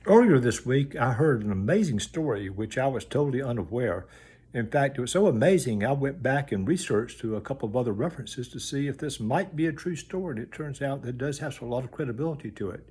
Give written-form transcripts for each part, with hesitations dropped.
Earlier this week, I heard an amazing story which I was totally unaware. In fact, it was so amazing, I went back and researched to a couple of other references to see if this might be a true story, and it turns out that it does have a lot of credibility to it.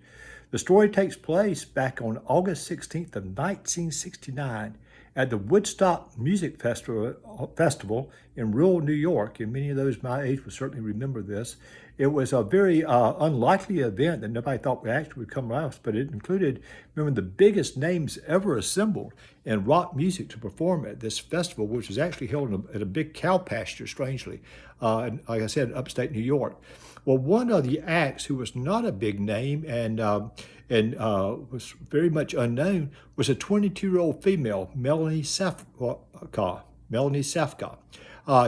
The story takes place back on August 16th of 1969 at the Woodstock Music Festival in rural New York, and many of those my age will certainly remember this. It was a very unlikely event that nobody thought actually would come out, but it included, remember, the biggest names ever assembled in rock music to perform at this festival, which was actually held at a big cow pasture, strangely, like I said, in upstate New York. Well, one of the acts who was not a big name and was very much unknown was a 22-year-old female, Melanie Safka. Melanie Safka.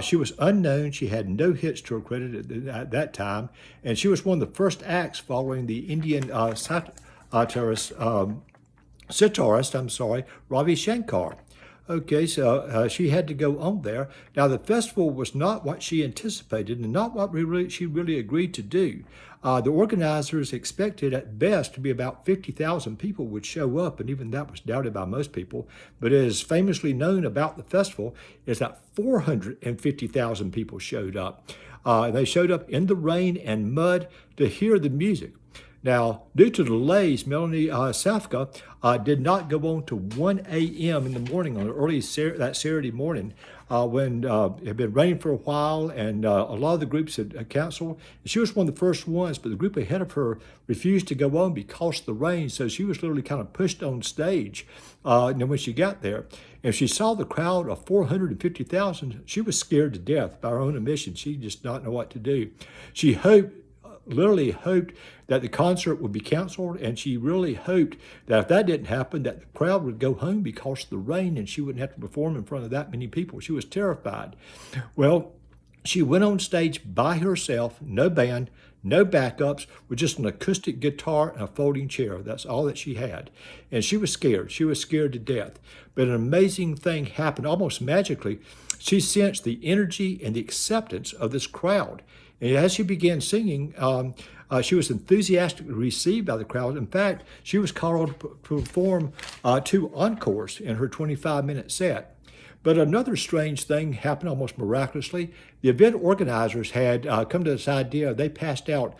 She was unknown. She had no hits to her credit at that time, and she was one of the first acts following the Indian sitarist, Ravi Shankar. Okay, so she had to go on there. Now, the festival was not what she anticipated and not what she really agreed to do. The organizers expected at best to be about 50,000 people would show up, and even that was doubted by most people. But it is famously known about the festival is that 450,000 people showed up. And they showed up in the rain and mud to hear the music. Now, due to delays, Melanie Safka did not go on to 1 a.m. in the morning on that Saturday morning when it had been raining for a while and a lot of the groups had canceled. She was one of the first ones, but the group ahead of her refused to go on because of the rain, so she was literally kind of pushed on stage when she got there. And she saw the crowd of 450,000. She was scared to death by her own admission. She just did not know what to do. She literally hoped that the concert would be canceled, and she really hoped that if that didn't happen, that the crowd would go home because of the rain and she wouldn't have to perform in front of that many people. She was terrified. Well, she went on stage by herself, no band, no backups, with just an acoustic guitar and a folding chair. That's all that she had. And she was scared. She was scared to death. But an amazing thing happened almost magically. She sensed the energy and the acceptance of this crowd. And as she began singing, she was enthusiastically received by the crowd. In fact, she was called to perform 2 encores in her 25-minute set. But another strange thing happened almost miraculously. The event organizers had come to this idea. They passed out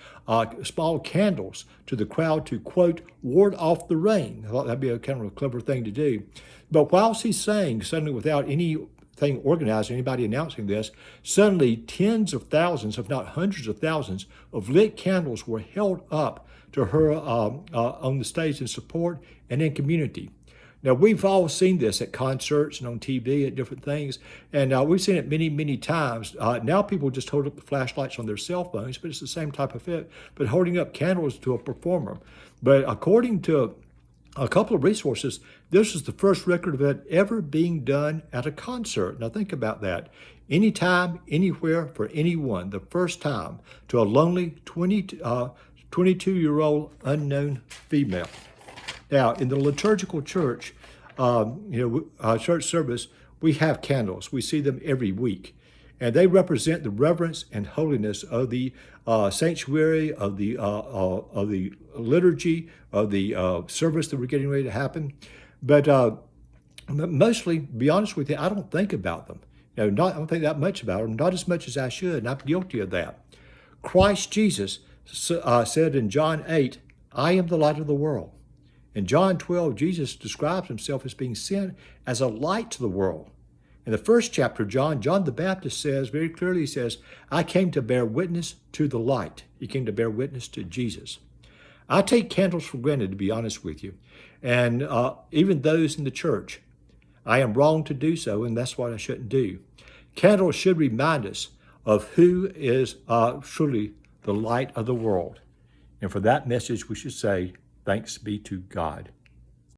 small candles to the crowd to, quote, ward off the rain. I thought that'd be a kind of a clever thing to do. But while she sang, suddenly without anything organized, anybody announcing this, suddenly tens of thousands, if not hundreds of thousands, of lit candles were held up to her on the stage in support and in community. Now, we've all seen this at concerts and on TV at different things, and we've seen it many, many times. Now people just hold up the flashlights on their cell phones, but it's the same type of fit, but holding up candles to a performer. But according to a couple of resources, this is the first record of it ever being done at a concert. Now think about that. Anytime, anywhere, for anyone, the first time to a lonely 22-year-old unknown female. Now, in the liturgical church, church service, we have candles. We see them every week. And they represent the reverence and holiness of the sanctuary, of the liturgy, of the service that we're getting ready to happen. But mostly, to be honest with you, I don't think about them. I don't think that much about them, not as much as I should, and I'm guilty of that. Christ Jesus said in John 8, I am the light of the world. In John 12, Jesus describes himself as being sent as a light to the world. In the first chapter of John the Baptist says, very clearly, he says, I came to bear witness to the light. He came to bear witness to Jesus. I take candles for granted, to be honest with you, and even those in the church. I am wrong to do so, and that's what I shouldn't do. Candles should remind us of who is truly the light of the world. And for that message, we should say, thanks be to God.